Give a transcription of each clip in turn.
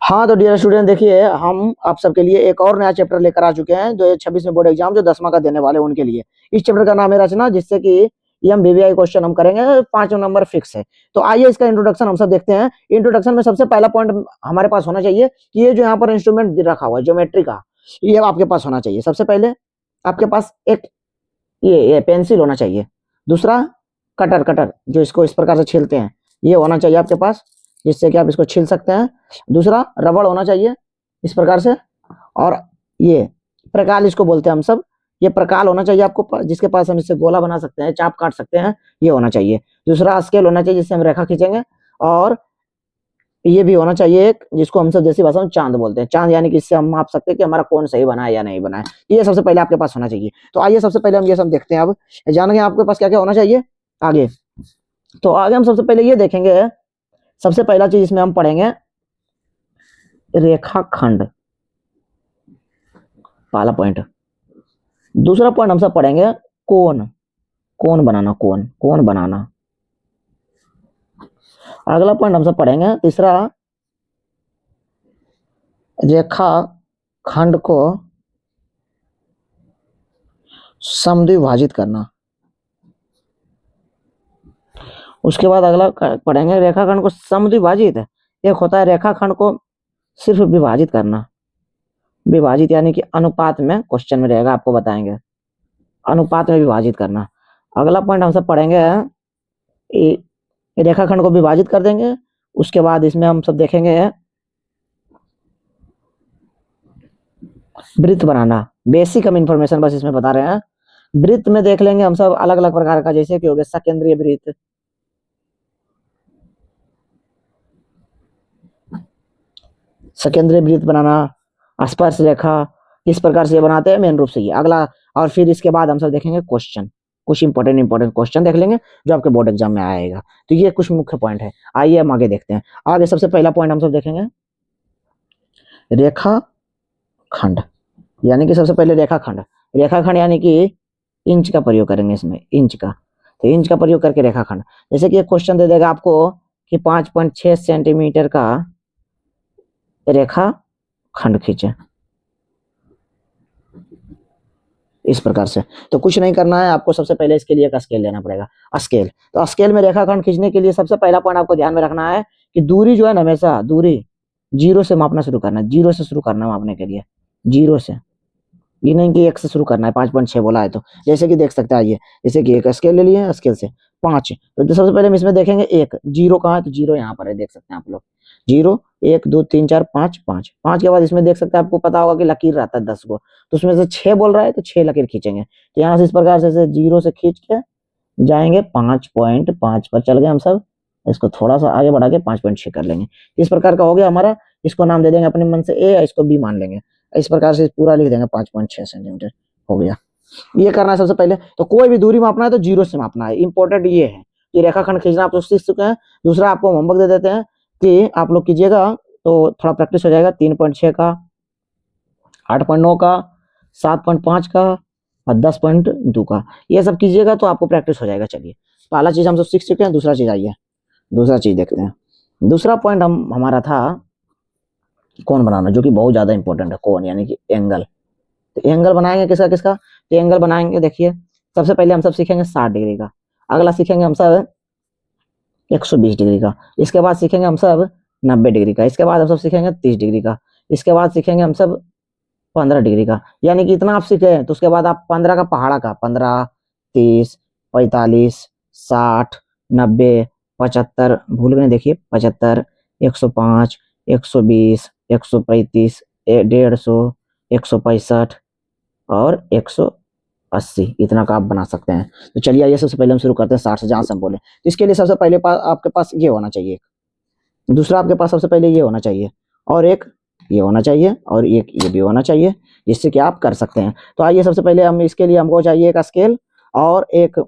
हाँ तो dear student, देखिए हम आप सबके लिए एक और नया चैप्टर लेकर आ चुके हैं 2026 में बोर्ड एग्जाम जो 10वां का देने वाले हैं उनके लिए। इस चैप्टर का नाम है रचना, जिससे कि वीवीआई क्वेश्चन हम करेंगे, 5 नंबर फिक्स है। तो आइए इसका इंट्रोडक्शन हम सब देखते हैं। इंट्रोडक्शन में सबसे पहला पॉइंट हमारे पास होना चाहिए कि ये जो यहाँ पर इंस्ट्रूमेंट रखा हुआ है ज्योमेट्री का, ये आपके पास होना चाहिए। सबसे पहले आपके पास एक ये पेंसिल होना चाहिए। दूसरा कटर कटर जो इसको इस प्रकार से छीलते हैं, ये होना चाहिए आपके पास, जिससे कि आप इसको छील सकते हैं। दूसरा रबड़ होना चाहिए इस प्रकार से। और ये प्रकाल इसको बोलते हैं हम सब, ये प्रकाल होना चाहिए आपको जिसके पास हम इससे गोला बना सकते हैं, चाप काट सकते हैं, ये होना चाहिए। दूसरा स्केल होना चाहिए जिससे हम रेखा खींचेंगे। और ये भी होना चाहिए एक, जिसको हम सब देसी भाषा में चांद बोलते हैं। चांद यानी कि इससे हम माप सकते हैं कि हमारा कौन सही बना है या नहीं बना है। ये सबसे पहले आपके पास होना चाहिए। तो आइए सबसे पहले हम ये सब देखते हैं। अब जानेंगे आपके पास क्या क्या होना चाहिए आगे। तो आगे हम सबसे पहले ये देखेंगे, सबसे पहला चीज इसमें हम पढ़ेंगे रेखाखंड, पहला पॉइंट। दूसरा पॉइंट हम सब पढ़ेंगे कोण, कोण बनाना, कोण कोण बनाना। अगला पॉइंट हम सब पढ़ेंगे तीसरा, रेखा खंड को समद्विभाजित करना। उसके बाद अगला पढ़ेंगे रेखाखंड को समद्विभाजित, एक होता है रेखाखंड को सिर्फ विभाजित करना। विभाजित यानी कि अनुपात में क्वेश्चन में रहेगा, आपको बताएंगे अनुपात में विभाजित करना। अगला पॉइंट हम सब पढ़ेंगे रेखाखंड को विभाजित कर देंगे। उसके बाद इसमें हम सब देखेंगे वृत्त बनाना। बेसिक हम इंफॉर्मेशन बस इसमें बता रहे हैं। वृत्त में देख लेंगे हम सब अलग अलग प्रकार का, जैसे कि हो गया सकेंद्रीय वृत्त, सकेंद्रीय वृत्त बनाना, स्पर्श रेखा, इस प्रकार से बनाते हैं मेन रूप से ये अगला। और फिर इसके बाद हम सब देखेंगे क्वेश्चन, कुछ इंपॉर्टेंट क्वेश्चन देख लेंगे जो आपके बोर्ड एग्जाम में आएगा। तो ये कुछ मुख्य पॉइंट है। आइए हम आगे देखते हैं। आगे सबसे पहला पॉइंट हम सब देखेंगे रेखा खंड, यानी कि सबसे पहले रेखाखंड। रेखाखंड यानी कि इंच का प्रयोग करेंगे इसमें, इंच का। तो इंच का प्रयोग करके रेखाखंड, जैसे कि एक क्वेश्चन दे देगा आपको कि 5.6 सेंटीमीटर का रेखा खंड खींचे, इस प्रकार से। तो कुछ नहीं करना है आपको, सबसे पहले इसके लिए एक स्केल लेना पड़ेगा, स्केल। तो स्केल में रेखाखंड खींचने के लिए सबसे पहला पॉइंट आपको ध्यान में रखना है कि दूरी जो है ना, हमेशा दूरी जीरो से मापना शुरू करना है। जीरो से शुरू करना है मापने के लिए, जीरो से। ये नहीं कि एक से शुरू करना है, 5.6 बोला है तो। जैसे कि देख सकते हैं, आइए जैसे कि एक स्केल ले लिए, स्केल से 5। तो सबसे पहले हम इसमें देखेंगे एक जीरो कहाँ है, तो जीरो यहाँ पर है, देख सकते हैं आप लोग। 0 1 2 3 4 5 5 5 के बाद इसमें देख सकते हैं, आपको पता होगा कि लकीर रहता है 10 को, तो उसमें से 6 बोल रहा है तो 6 लकीर खींचेंगे। तो यहाँ से इस प्रकार से 0 से खींच के जाएंगे 5.5 पर चल गए हम सब। इसको थोड़ा सा आगे बढ़ा के 5.6 कर लेंगे। इस प्रकार का हो गया हमारा। इसको नाम दे देंगे अपने मन से ए, इसको बी मान लेंगे। इस प्रकार से पूरा लिख देंगे 5.6 सेंटीमीटर हो गया। ये करना है सबसे पहले। तो कोई भी दूरी मापना है तो जीरो से मापना है, इंपॉर्टेंट ये है कि रेखाखंड खींचना आप तो सीख चुके हैं। दूसरा आपको होमवर्क दे देते हैं कि आप लोग कीजिएगा, तो थोड़ा प्रैक्टिस हो जाएगा। 3.6 का, 8.9 का, 7.5 का और 10.2 का, ये सब कीजिएगा तो आपको प्रैक्टिस हो जाएगा। चलिए पहला चीज हम सब सीख चुके हैं। दूसरा चीज आइए, दूसरा चीज देखते हैं। दूसरा पॉइंट हम हमारा था कोण बनाना, जो कि बहुत ज्यादा इंपॉर्टेंट है। कोण यानी कि एंगल। तो एंगल बनाएंगे किसका किसका, तो एंगल बनाएंगे, देखिए सबसे पहले हम सब सीखेंगे 60 डिग्री का। अगला सीखेंगे हम सब 120 डिग्री का। इसके बाद सीखेंगे हम सब 90 डिग्री का। इसके बाद हम सब सीखेंगे 30 डिग्री का। इसके बाद सीखेंगे हम सब 15 डिग्री का। यानी कि इतना आप सीखे तो उसके बाद आप 15 का पहाड़ा का, 15 30 45 60 90 75, भूल गए देखिए 75 105 120 135 150 165 और 180, इतना का आप बना सकते हैं। तो चलिए ये सबसे पहले हम शुरू करते हैं 60 से, जहां से हम बोले। तो इसके लिए सबसे पहले आपके पास ये होना चाहिए, दूसरा आपके पास सबसे पहले ये होना चाहिए, और एक ये होना चाहिए, और एक ये भी होना चाहिए, जिससे कि आप कर सकते हैं। तो आइए सबसे पहले हम इसके लिए हमको चाहिए एक स्केल और एक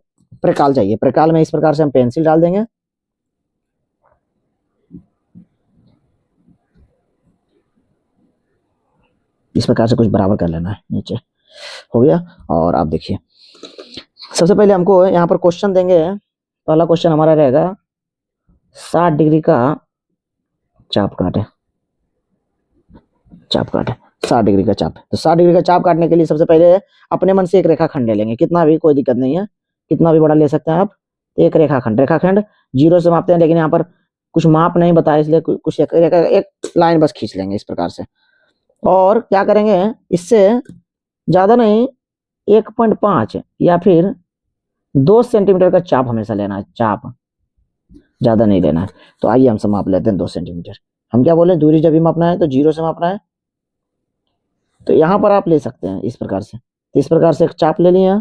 प्रकाल चाहिए। प्रकाल में इस प्रकार से हम पेंसिल डाल देंगे, इस प्रकार से कुछ बराबर कर लेना है, नीचे हो गया। और आप देखिए सबसे पहले हमको यहाँ पर क्वेश्चन देंगे। पहला क्वेश्चन हमारा रहेगा 60 डिग्री का चाप काटे, चाप काटे 60 डिग्री का चाप। तो 60 डिग्री का चाप काटने के लिए सबसे पहले अपने मन से एक रेखाखंड ले लेंगे, कितना भी, कोई दिक्कत नहीं है, कितना भी बड़ा ले सकते हैं आप। एक रेखाखंड 0 से मापते हैं, लेकिन यहाँ पर कुछ माप नहीं बताया, इसलिए कुछ एक लाइन बस खींच लेंगे इस प्रकार से। और क्या करेंगे, इससे ज्यादा नहीं 1.5 या फिर 2 सेंटीमीटर का चाप हमेशा लेना है, चाप ज्यादा नहीं लेना है। तो आइए हम सब माप लेते हैं 2 सेंटीमीटर। हम क्या बोले, दूरी जब भी मापना है तो 0 से मापना है। तो यहां पर आप ले सकते हैं इस प्रकार से, इस प्रकार से एक चाप ले लिया,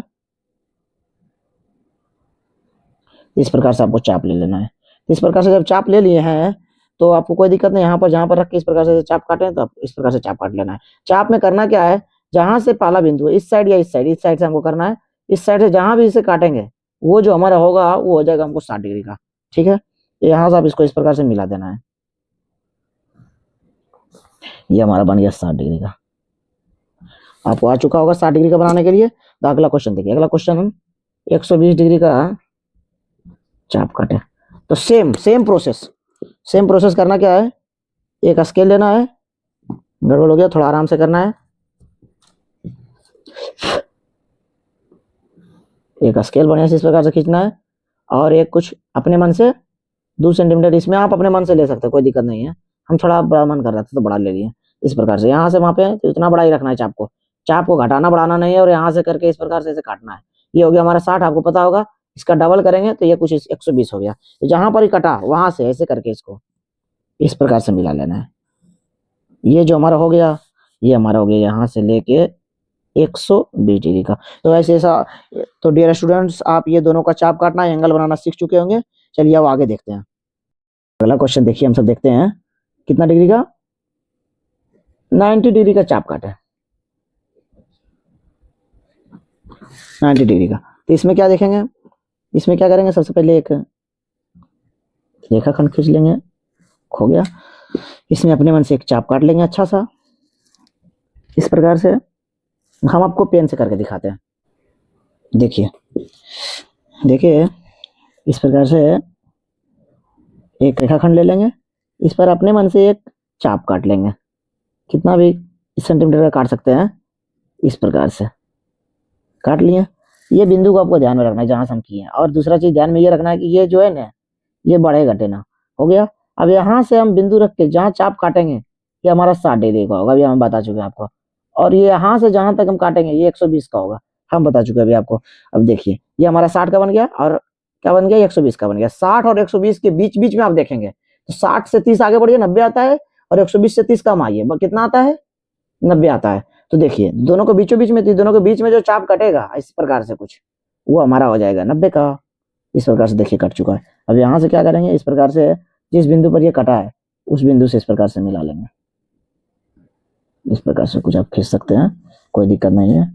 इस प्रकार से आपको चाप ले लेना है। इस प्रकार से जब चाप ले लिए हैं तो आपको कोई दिक्कत नहीं, यहाँ पर जहां पर रख के इस प्रकार से चाप काटें तो आप इस प्रकार से चाप काट लेना है। चाप में करना क्या है, जहां से पहला बिंदु है, इस साइड या इस साइड से हमको करना है, इस साइड से जहां भी इसे काटेंगे वो जो हमारा होगा वो हो जाएगा हमको 60 डिग्री का। ठीक है, यहाँ से आप इसको इस प्रकार से मिला देना है, ये हमारा बन गया 60 डिग्री का। आपको आ चुका होगा 60 डिग्री का बनाने के लिए। तो अगला क्वेश्चन देखिए, अगला क्वेश्चन हम 120 डिग्री का चाप काटे। तो सेम प्रोसेस करना क्या है, एक स्केल लेना है, गड़बड़ हो गया, थोड़ा आराम से करना है। एक स्केल बढ़िया से इस प्रकार से खींचना है, और एक कुछ अपने मन से 2 सेंटीमीटर, इसमें आप अपने मन से ले सकते हैं, कोई दिक्कत नहीं है। हम थोड़ा बड़ा मन कर रहा था तो बड़ा ले लिए। इस प्रकार से यहाँ से मापे तो इतना बड़ा ही रखना है चाप को, चाप को घटाना बढ़ाना नहीं है, और यहाँ से करके इस प्रकार से इसे काटना है। ये हो गया हमारा 60, आपको पता होगा। इसका डबल करेंगे तो ये कुछ 120 हो गया। तो जहां पर ही कटा वहां से ऐसे करके इसको इस प्रकार से मिला लेना है। ये जो हमारा हो गया, ये हमारा हो गया यहाँ से लेके 120 डिग्री का। तो ऐसा, तो डियर स्टूडेंट्स, आप ये दोनों का चाप काटना, एंगल बनाना सीख चुके होंगे। चलिए अब आगे देखते हैं। अगला क्वेश्चन देखिए, हम सब देखते हैं कितना डिग्री का, 90 डिग्री का चाप काटे, 90 डिग्री का। तो इसमें क्या देखेंगे, इसमें क्या करेंगे, सबसे पहले एक रेखाखंड खींच लेंगे, हो गया। इसमें अपने मन से एक चाप काट लेंगे अच्छा सा, इस प्रकार से। हम आपको पेन से करके दिखाते हैं, देखिए देखिए, इस प्रकार से एक रेखाखंड ले लेंगे, इस पर अपने मन से एक चाप काट लेंगे, कितना भी सेंटीमीटर का काट सकते हैं, इस प्रकार से काट लिए। ये बिंदु को आपको ध्यान में रखना है जहां से हम किए हैं। और दूसरा चीज ध्यान में ये रखना है कि ये जो है ना, ये बढ़े घटे ना, हो गया। अब यहाँ से हम बिंदु रख के जहां चाप काटेंगे ये हमारा 60 डिग्री का होगा, अभी हम बता चुके हैं आपको। और ये यहाँ से जहां तक हम काटेंगे ये 120 का होगा, हम बता चुके हैं अभी आपको। अब देखिए, ये हमारा 60 का बन गया, और क्या बन गया, 120 का बन गया। 60 और 120 के बीच बीच में आप देखेंगे तो 60 से 30 आगे बढ़िए 90 आता है, और 120 से 30 कम आइए, कितना आता है, 90 आता है। तो देखिए दोनों के बीचों बीच में, दोनों के बीच में जो चाप कटेगा इस प्रकार से कुछ, वो हमारा हो जाएगा 90 का। इस प्रकार से देखिए कट चुका है। अब यहाँ से क्या करेंगे, इस प्रकार से जिस बिंदु पर ये कटा है उस बिंदु से इस प्रकार से मिला लेंगे, इस प्रकार से कुछ आप खींच सकते हैं, कोई दिक्कत नहीं है।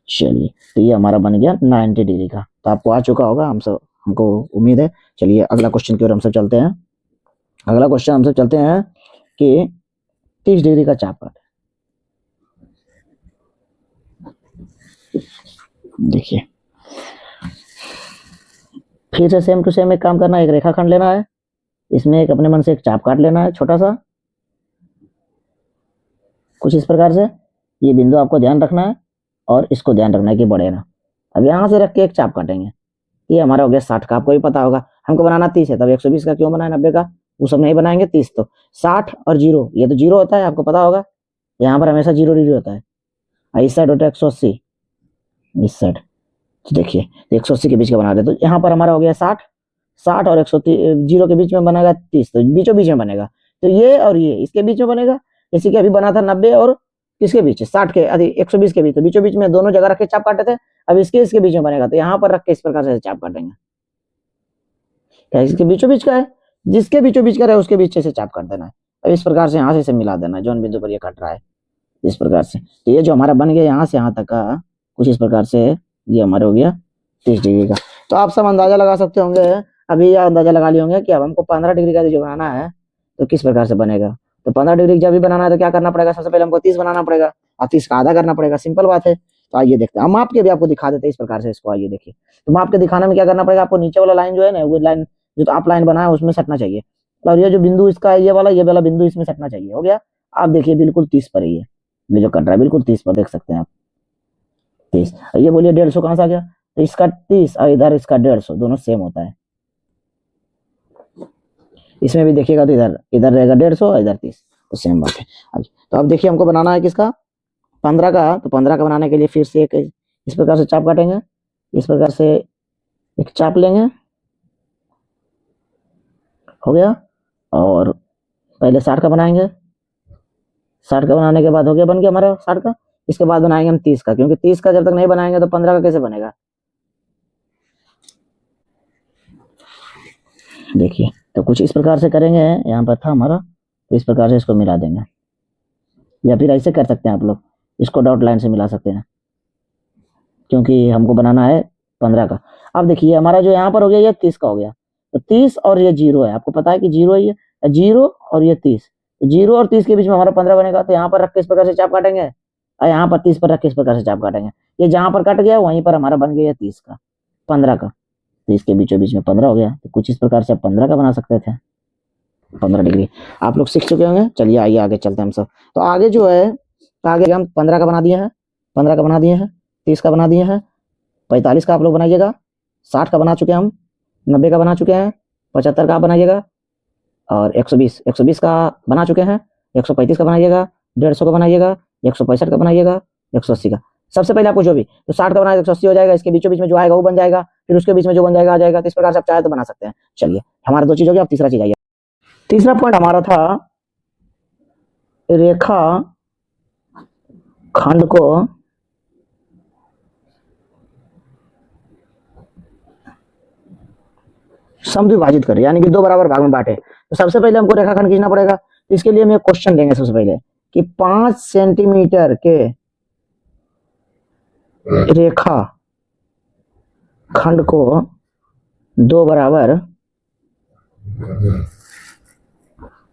चलिए, तो ये हमारा बन गया 90 डिग्री का। तो आपको आ चुका होगा, हमको उम्मीद है। चलिए अगला क्वेश्चन की ओर हम सब चलते हैं। अगला क्वेश्चन हम सब चलते हैं कि 30 डिग्री का चाप काटे। देखिए फिर से सेम टू सेम एक काम करना है, एक रेखाखंड लेना है, इसमें एक अपने मन से एक चाप काट लेना है छोटा सा, कुछ इस प्रकार से। ये बिंदु आपको ध्यान रखना है, और इसको ध्यान रखना है कि बढ़े ना। अब यहाँ से रख के एक चाप काटेंगे, ये हमारा हो गया 60 का। आपको भी पता होगा हमको बनाना 30 है, तब 120 का क्यों बनाए 90 का, वो सब नहीं बनाएंगे। 30 तो 60 और 0, ये तो 0 होता है, आपको पता होगा। यहाँ पर हमेशा 0 डिग्री होता है, इस साइड होता है 180, इस साइड। तो देखिए 180 के बीच का बना रहे, तो यहाँ पर हमारा हो गया 60 और 130, 0 के बीच में बनेगा 30, तो बीचों बीच में बनेगा। तो ये और ये इसके बीच में बनेगा, जैसे कि अभी बना था 90 और किसके बीच, 60 के 120 के बीच, तो बीचों बीच में दोनों जगह रख के चाप काटे थे। अब इसके बीच में बनेगा, तो यहाँ पर रख के इस प्रकार से चाप काटेंगे। क्या इसके बीचों बीच का है, जिसके बीचों बीच का रहे उसके बीच से चाप काट देना है। अब इस प्रकार से यहाँ से इसे मिला देना है, जौन बिंदु पर ये कट रहा है, इस प्रकार से। तो ये जो हमारा बन गया यहाँ से यहाँ तक का, कुछ इस प्रकार से ये हमारा हो गया 30 डिग्री का। तो आप सब अंदाजा लगा सकते होंगे, अभी यह अंदाजा लगा लिए होंगे कि अब हमको 15 डिग्री का जो बनाना है तो किस प्रकार से बनेगा। तो 15 डिग्री जब भी बनाना है तो क्या करना पड़ेगा, सबसे पहले हमको 30 बनाना पड़ेगा, और 30 का आधा करना पड़ेगा, सिंपल बात है। तो आइए देखते हैं, हम माप के भी आपको दिखा देते हैं इस प्रकार से इसको। आइए देखिए, तो माप के दिखाने में क्या करना पड़ेगा, आपको नीचे वाला लाइन जो है ना, वो लाइन जो तो आप लाइन बनाए उसमें सटना चाहिए, और ये जो बिंदु इसका ये वाला बिंदु इसमें सटना चाहिए। हो गया, आप देखिए बिल्कुल 30 पर ही है, ये जो कट रहा है बिल्कुल 30 पर, देख सकते हैं आप 30। ये बोलिए 150 कहां से आ गया, तो इसका 30 और इधर इसका 150 दोनों सेम होता है। इसमें भी देखिएगा तो इधर इधर रहेगा 150 और इधर 30, तो सेम बात है। तो अब देखिए हमको बनाना है किसका, 15 का। तो 15 का बनाने के लिए फिर से एक इस प्रकार से चाप काटेंगे, इस प्रकार से एक चाप लेंगे, हो गया। और पहले 60 का बनाएंगे, 60 का बनाने के बाद हो गया, बन गया हमारा 60 का। इसके बाद बनाएंगे हम 30 का, क्योंकि 30 का जब तक नहीं बनाएंगे तो 15 का कैसे बनेगा। देखिए तो कुछ इस प्रकार से करेंगे, यहाँ पर था हमारा, तो इस प्रकार से इसको मिला देंगे, या फिर ऐसे कर सकते हैं आप लोग, इसको डॉट लाइन से मिला सकते हैं, क्योंकि हमको बनाना है 15 का। अब देखिए हमारा जो यहाँ पर हो गया ये 30 का हो गया, तो 30 और ये 0 है, आपको पता है कि 0 है, ये 0 और ये 30, तो 0 और 30 के बीच में हमारा 15 बनेगा। तो यहाँ पर रख के इस प्रकार से चाप काटेंगे, और यहाँ पर 30 पर रख के इस प्रकार से चाप काटेंगे। ये जहां पर कट गया वहीं पर हमारा बन गया 30 का, 15 का, तो इसके बीचों बीच में 15 हो गया। तो कुछ इस प्रकार से आप 15 का बना सकते थे, 15 डिग्री। आप लोग सीख चुके होंगे, चलिए आइए आगे चलते हैं हम सब। तो आगे जो है, तो आगे हम 15 का बना दिए हैं, 15 का बना दिए हैं, 30 का बना दिए हैं, 45 का आप लोग बनाइएगा, 60 का बना चुके हैं हम, 90 का बना चुके हैं, 75 का आप बनाइएगा, और 120 का बना चुके हैं, 135 का बनाइएगा, 150 का बनाइएगा, 165 का बनाइएगा, 180 का। सबसे पहले आपको जो भी, तो 60 का बनाए 180 हो जाएगा, इसके बीचों बीच में जो आएगा वो बन जाएगा, फिर उसके बीच में जो बन जाएगा आ जाएगा। तो इस प्रकार से आप चाहे तो बना सकते हैं। चलिए हमारा 2 चीज हो गया, अब तीसरा चीज आइए। तीसरा पॉइंट हमारा था रेखा खंड को समद्विभाजित करें, यानी कि 2 बराबर भाग में बांटे। तो सबसे पहले हमको रेखाखंड खींचना पड़ेगा। तो इसके लिए हम एक क्वेश्चन लेंगे सबसे पहले कि 5 सेंटीमीटर के रेखा खंड को 2 बराबर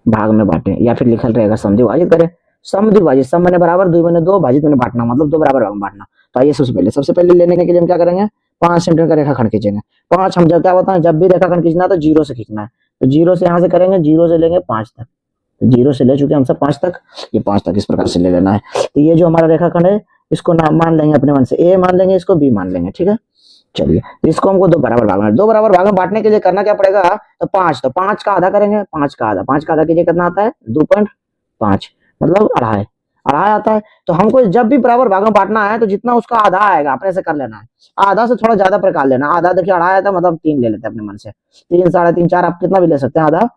भाग में बांटे, या फिर लिखल रहेगा समद्विभाजित करें। समद्विभाजित, सम बने बराबर, 2 बने 2, भाजित बने बांटना, मतलब 2 बराबर भाग में बांटना। तो आइए सबसे पहले लेने के लिए हम क्या करेंगे, 5 सेंटीमीटर का रेखाखंड खींचेंगे। 5 हम जब क्या बताएं, जब भी रेखाखंड खींचना है तो 0 से खींचना है। तो 0 से यहां से करेंगे, 0 से लेंगे 5 तक, तो 0 से ले चुके हम सब 5 तक, ये 5 तक इस प्रकार से ले लेना है। तो ये जो हमारा रेखाखंड है इसको नाम मान लेंगे अपने मन से, ए मान लेंगे, इसको बी मान लेंगे, ठीक है। चलिए तो इसको हमको 2 बराबर भाग में, 2 बराबर भाग में बांटने के लिए करना क्या पड़ेगा, तो 5 का आधा करेंगे, 5 का आधा कीजिए, कितना आता है 2.5, मतलब अढ़ाई आता है। तो हमको जब भी बराबर भाग में बांटना है तो जितना उसका आधा आएगा अपने से कर लेना है, आधा से थोड़ा ज्यादा प्रकार लेना। आधा देखिए अढ़ाई आता है, मतलब 3 ले लेते हैं अपने मन से, 3, 3.5, 4, आप कितना भी ले सकते हैं आधा,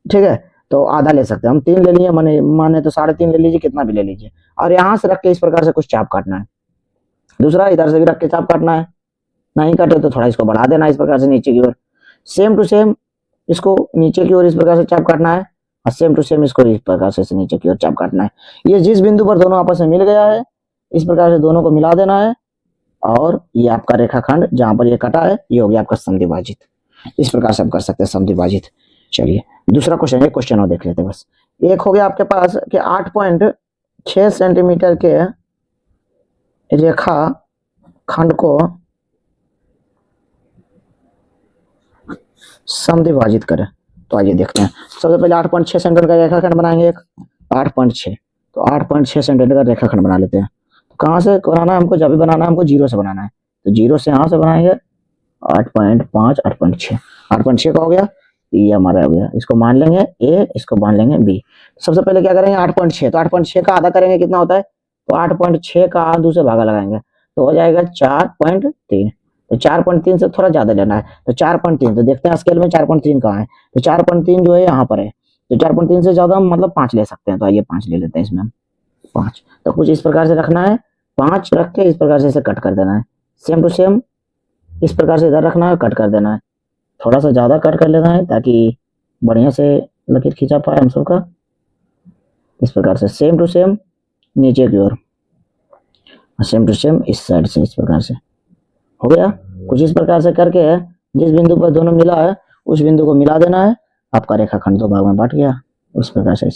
ठीक है। तो आधा ले सकते हैं हम, 3 ले लिए, माने तो 3.5 ले लीजिए, कितना भी ले लीजिए। और यहाँ से रख के इस प्रकार से कुछ चाप काटना है। दूसरा इधर से भी रख के चाप काटना है, नहीं काटे तो थोड़ा इसको बढ़ा देना इस प्रकार से नीचे की ओर। सेम टू सेम इसको नीचे की ओर इस प्रकार से चाप काटना है, और सेम टू सेम इसको इस प्रकार से नीचे की ओर चाप काटना है। ये जिस बिंदु पर दोनों आपस में मिल गया है इस प्रकार से दोनों को मिला देना है, और ये आपका रेखाखंड जहां पर ये कटा है ये हो गया आपका समद्विभाजित। इस प्रकार से हम कर सकते हैं समद्विभाजित। चलिए दूसरा क्वेश्चन, एक क्वेश्चन और देख लेते हैं बस। एक हो गया आपके पास कि 8.6 सेंटीमीटर के रेखा खंड को समद्विभाजित करें। तो आइए देखते हैं, सबसे पहले 8.6 सेंटीमीटर का रेखाखंड बनाएंगे, एक 8.6, तो 8.6 सेंटीमीटर का रेखाखंड बना लेते हैं। तो कहाँ से बनाना है हमको, जब भी बनाना है हमको 0 से बनाना है, तो 0 से यहाँ से बनाएंगे 8.5, 8.6, 8.6 का हो गया, ये हमारा हो गया। इसको मान लेंगे ए, इसको मान लेंगे बी। सबसे पहले क्या करेंगे 8.6, तो 8.6 का आधा करेंगे, कितना होता है, तो 8.6 का दूसरे भागा लगाएंगे तो हो जाएगा 4.3। तो 4.3 से थोड़ा ज्यादा लेना है, तो 4.3, तो देखते हैं स्केल में 4.3 कहाँ है, तो 4.3 जो है यहाँ पर है। तो 4.3 से ज्यादा हम मतलब 5 ले सकते हैं, तो आइए 5 ले लेते हैं इसमें हम 5। तो कुछ इस प्रकार से रखना है, 5 रख के इस प्रकार से इसे कट कर देना है, सेम टू सेम इस प्रकार से इधर रखना है, कट कर देना है, थोड़ा सा ज्यादा कट कर लेना है ताकि बढ़िया से लकीर खींचा पाए हम सबका। इस प्रकार से सेम टू सेम नीचे की ओर, सेम टू सेम इस साइड से, इस प्रकार से हो गया। कुछ इस प्रकार से करके जिस बिंदु पर दोनों मिला है उस बिंदु को मिला देना है, आपका रेखाखंड 2 भाग में बांट गया उस प्रकार से।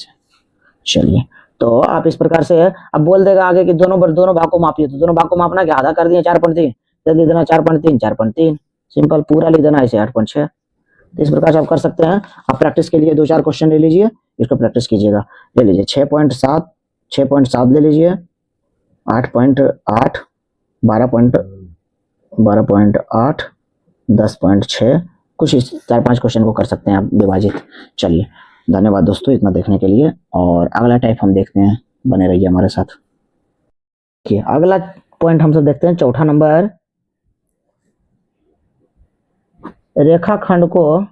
चलिए तो आप इस प्रकार से अब बोल देगा आगे कि दोनों भाग को मापिए, तो दोनों भाग को मापना क्या, आधा कर दिए 4.3, जल्दी देना 4.3, 4.3, सिंपल पूरा लिख देना इसे 8.6। तो इस प्रकार से आप कर सकते हैं। आप प्रैक्टिस के लिए 2-4 क्वेश्चन ले लीजिए, इसको प्रैक्टिस कीजिएगा। ले लीजिए 6.7, 6.7 ले लीजिए, 8.8, 12.8, 10.6, कुछ इस 4-5 क्वेश्चन को कर सकते हैं आप विभाजित। चलिए, धन्यवाद दोस्तों इतना देखने के लिए, और अगला टाइप हम देखते हैं, बने रहिए हमारे साथ। देखिए अगला पॉइंट हम सब देखते हैं, चौथा नंबर, रेखाखंड को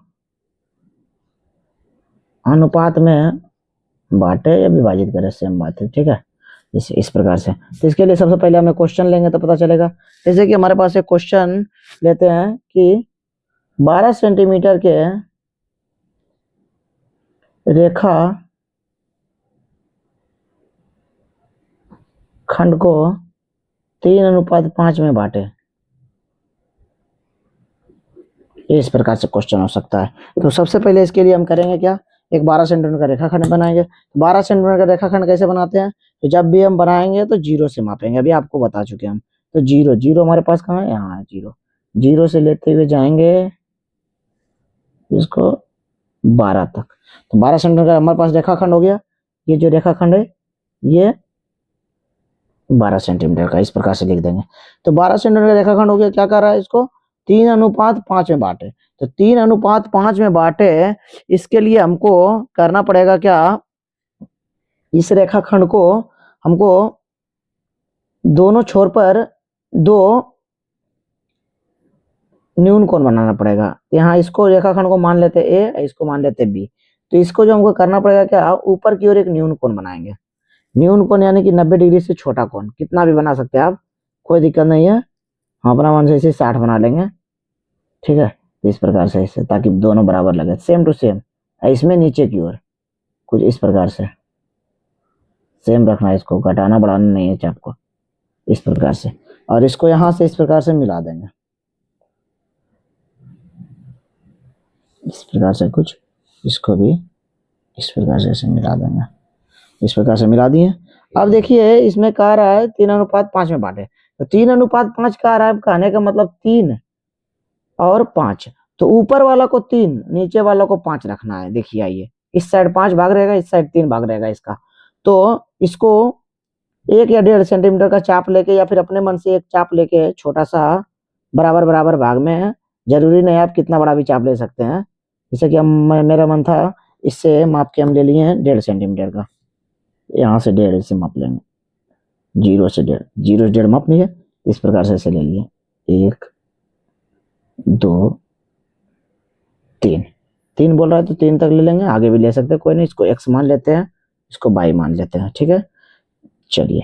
अनुपात में बांटे या विभाजित करें, सेम बात है, ठीक है, इस प्रकार से। तो इसके लिए सबसे पहले हमें क्वेश्चन लेंगे तो पता चलेगा। जैसे कि हमारे पास एक क्वेश्चन लेते हैं कि 12 सेंटीमीटर के रेखा खंड को 3:5 में बांटे, इस प्रकार से क्वेश्चन हो सकता है। तो सबसे पहले इसके लिए हम करेंगे क्या, एक 12 सेंटीमीटर का रेखाखंड बनाएंगे। 12 सेंटीमीटर का रेखाखंड कैसे बनाते हैं, तो जब भी हम बनाएंगे तो 0 से मापेंगे, अभी आपको बता चुके हम। तो 0 हमारे पास कहाँ है, यहाँ है 0 से लेते हुए जाएंगे इसको 12 तक। तो 12 सेंटीमीटर का हमारे पास रेखाखंड हो गया। ये जो रेखाखंड है ये 12 सेंटीमीटर का, इस प्रकार से लिख देंगे। तो 12 सेंटीमीटर का रेखाखंड हो गया, क्या कर रहा है, इसको 3:5 में बांटे। तो 3:5 में बांटे, इसके लिए हमको करना पड़ेगा क्या, इस रेखाखंड को हमको दोनों छोर पर 2 न्यून कोण बनाना पड़ेगा। यहाँ इसको रेखाखंड को मान लेते ए, इसको मान लेते बी। तो इसको जो हमको करना पड़ेगा क्या, ऊपर की ओर एक न्यून कोण बनाएंगे। न्यून कोण यानी कि 90 डिग्री से छोटा कोण, कितना भी बना सकते हैं आप, कोई दिक्कत नहीं है। हम अपना मन से इसे 60 बना लेंगे, ठीक है। तो इस प्रकार से इसे, ताकि दोनों बराबर लगे, सेम टू सेम। इसमें नीचे की ओर कुछ इस प्रकार से सेम रखना है, इसको घटाना बढ़ाना नहीं है चाप को, इस प्रकार से। और इसको यहां से इस प्रकार से मिला देंगे, इस प्रकार से कुछ, इसको भी इस प्रकार से ऐसे मिला देंगे, इस प्रकार से मिला दिए। अब देखिए इसमें कह रहा है 3:5 में बांटे। तो 3:5 कह रहा है, कहने का मतलब 3 और 5। तो ऊपर वाला को 3, नीचे वाला को 5 रखना है। देखिए आइए, इस साइड 5 भाग रहेगा, इस साइड 3 भाग रहेगा इसका। तो इसको 1 या 1.5 सेंटीमीटर का चाप लेके, या फिर अपने मन से एक चाप लेके, छोटा सा बराबर बराबर भाग में, जरूरी नहीं आप कितना बड़ा भी चाप ले सकते हैं। जैसे कि मेरा मन था, इससे माप के हम ले लिए हैं 1.5 सेंटीमीटर का, यहाँ से 1.5 से माप लेंगे, 0 से 1.5, 0 से 1.5 माप लिए, इस प्रकार से ऐसे ले लिए, 1 2 3, 3 बोल रहा है तो 3 तक ले लेंगे, आगे भी ले सकते हैं, कोई नहीं। इसको x मान लेते हैं, इसको y मान लेते हैं, ठीक है। चलिए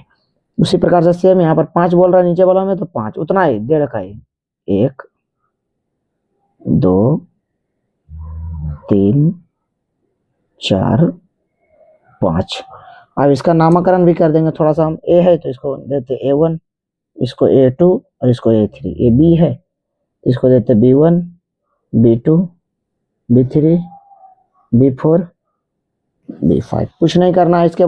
उसी प्रकार से सेम यहाँ पर 5 बोल रहा है नीचे वाला में, तो 5 उतना ही 1.5 का ही, 1 2 3 4 5। अब इसका नामकरण भी कर देंगे थोड़ा सा हम। ए है तो इसको देते A1, इसको A2, और इसको A3। ये B है, इसको देते B1, B2, B3, B4, B5। कुछ नहीं करना है इसके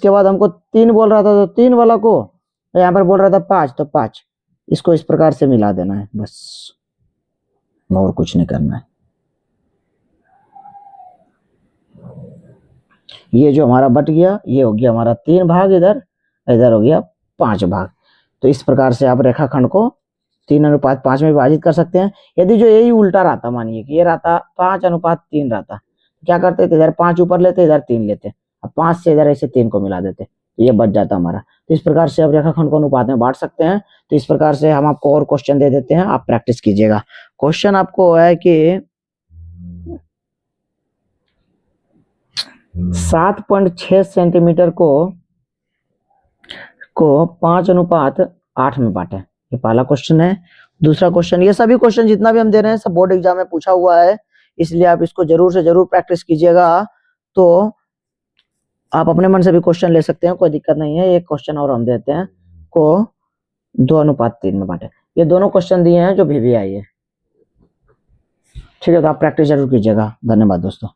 बाद हमको 3 बोल रहा था, तो 3 वाला को यहाँ पर बोल रहा था 5, तो 5 इसको इस प्रकार से मिला देना है, बस, और कुछ नहीं करना है। ये जो हमारा बट गया, ये हो गया हमारा 3 भाग, इधर इधर हो गया 5 भाग। तो इस प्रकार से आप रेखाखंड को 3:5 में विभाजित कर सकते हैं। यदि जो यही उल्टा रहता, मानिए कि ये रहता 5:3 रहता, क्या करते थे, इधर 5 ऊपर लेते, इधर 3 लेते, अब 5 से इधर ऐसे 3 को मिला देते, तो ये बच जाता हमारा। तो इस प्रकार से आप रेखाखंड को अनुपात में बांट सकते हैं। तो इस प्रकार से हम आपको और क्वेश्चन दे देते हैं, आप प्रैक्टिस कीजिएगा। क्वेश्चन आपको है कि 7.6 सेंटीमीटर को 5:8 में बांटे, ये पहला क्वेश्चन है। दूसरा क्वेश्चन, ये सभी क्वेश्चन जितना भी हम दे रहे हैं सब बोर्ड एग्जाम में पूछा हुआ है, इसलिए आप इसको जरूर से जरूर प्रैक्टिस कीजिएगा। तो आप अपने मन से भी क्वेश्चन ले सकते हैं, कोई दिक्कत नहीं है। एक क्वेश्चन और हम देते हैं, को 2:3 में बांटे। ये दोनों क्वेश्चन दिए हैं जो भी आई है, ठीक है। तो आप प्रैक्टिस जरूर कीजिएगा। धन्यवाद दोस्तों।